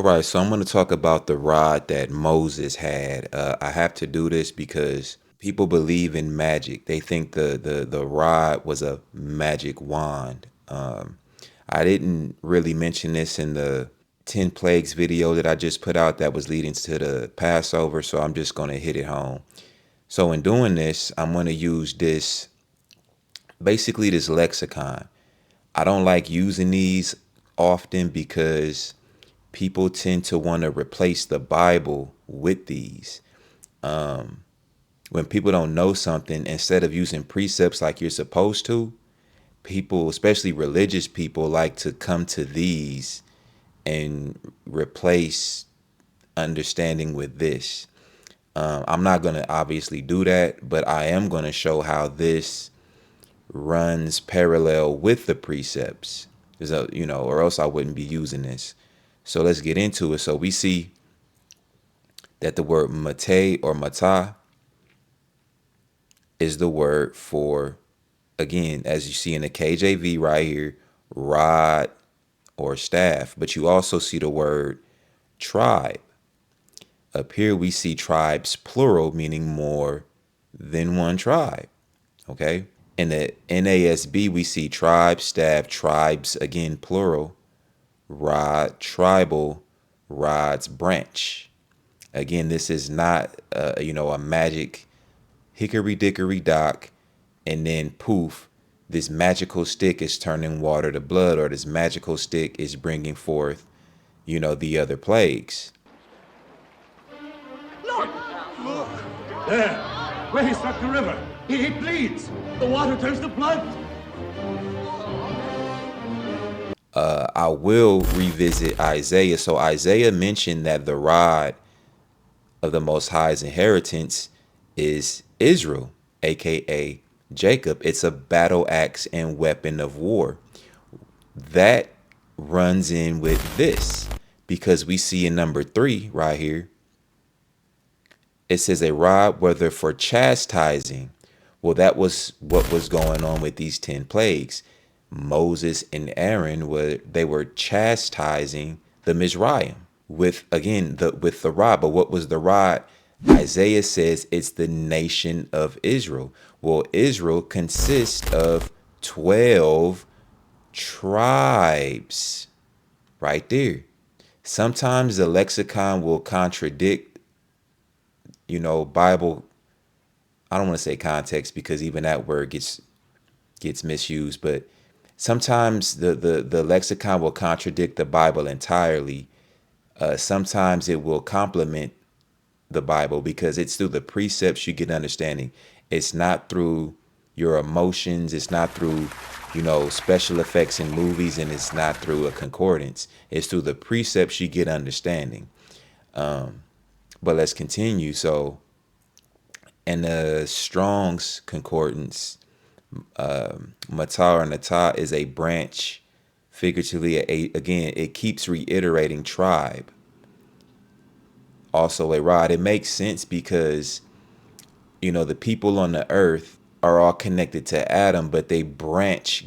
All right, so I'm going to talk about the rod that Moses had. I have to do this because people believe in magic. They think the rod was a magic wand. I didn't really mention this in the 10 plagues video that I just put out that was leading to the Passover, so I'm just going to hit it home. So in doing this, I'm going to use basically this lexicon. I don't like using these often because people tend to want to replace the Bible with these. When people don't know something, instead of using precepts like you're supposed to, people, especially religious people, like to come to these and replace understanding with this. I'm not going to obviously do that, but I am going to show how this runs parallel with the precepts. Or else I wouldn't be using this. So let's get into it. So we see that the word mate or mata is the word for, again, as you see in the KJV right here, rod or staff. But you also see the word tribe. Up here we see tribes plural, meaning more than one tribe. Okay. In the NASB, we see tribe, staff, tribes, again, plural, rod, tribal, rods, branch. Again, this is not, a magic hickory dickory dock, and then poof, this magical stick is turning water to blood, or this magical stick is bringing forth, the other plagues. Look! Look! There! Where he struck the river. He bleeds. The water turns to blood. I will revisit Isaiah. So Isaiah mentioned that the rod of the Most High's inheritance is Israel, aka Jacob. It's a battle axe and weapon of war. That runs in with this because we see in number 3 right here, it says a rod whether for chastising. Well, that was what was going on with these 10 plagues. Moses and Aaron were chastising the Mizraim with, again, with the rod. But what was the rod? Isaiah says it's the nation of Israel. Well, Israel consists of 12 tribes right there. Sometimes the lexicon will contradict, Bible. I don't want to say context because even that word gets misused, but sometimes the lexicon will contradict the Bible entirely. Sometimes it will complement the Bible because it's through the precepts you get understanding. It's not through your emotions. It's not through, special effects in movies, and it's not through a concordance. It's through the precepts you get understanding. But let's continue. So in the Strong's Concordance, Matar and Natah is a branch, figuratively, again, it keeps reiterating tribe. Also a rod. It makes sense because, the people on the earth are all connected to Adam, but they branch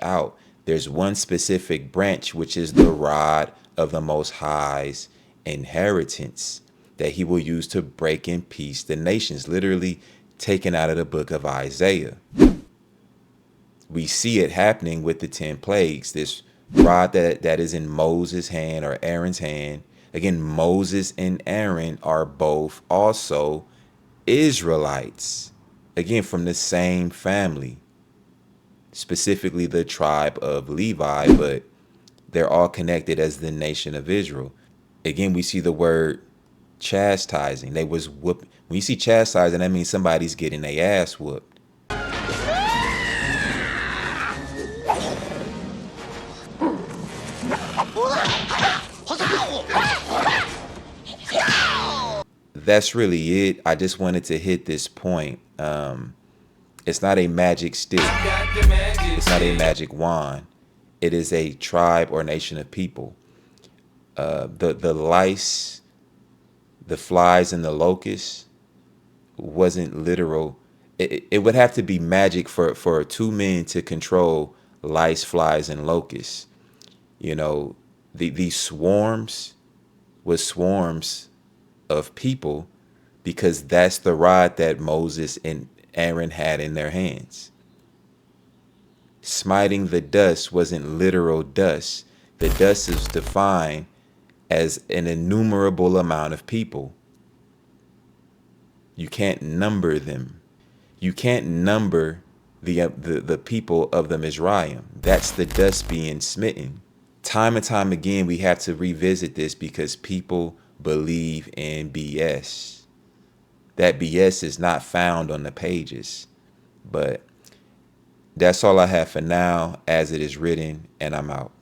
out. There's one specific branch, which is the rod of the Most High's inheritance that he will use to break in peace the nations, literally taken out of the book of Isaiah. We see it happening with the 10 plagues. This rod that is in Moses' hand or Aaron's hand. Again, Moses and Aaron are both also Israelites. Again, from the same family, specifically the tribe of Levi, but they're all connected as the nation of Israel. Again, we see the word chastising. They was whoop. When you see chastising, that means somebody's getting their ass whooped. That's really it. I just wanted to hit this point. It's not a magic stick. It's not a magic wand. It is a tribe or nation of people. The lice, the flies, and the locusts wasn't literal. It would have to be magic for 2 men to control lice, flies, and locusts. These swarms was swarms of people, because that's the rod that Moses and Aaron had in their hands. Smiting the dust wasn't literal dust. The dust is defined as an innumerable amount of people. You can't number them. You can't number the people of the Mizraim. That's the dust being smitten. Time and time again, we have to revisit this because people believe in BS. That BS is not found on the pages. But that's all I have for now, as it is written, and I'm out.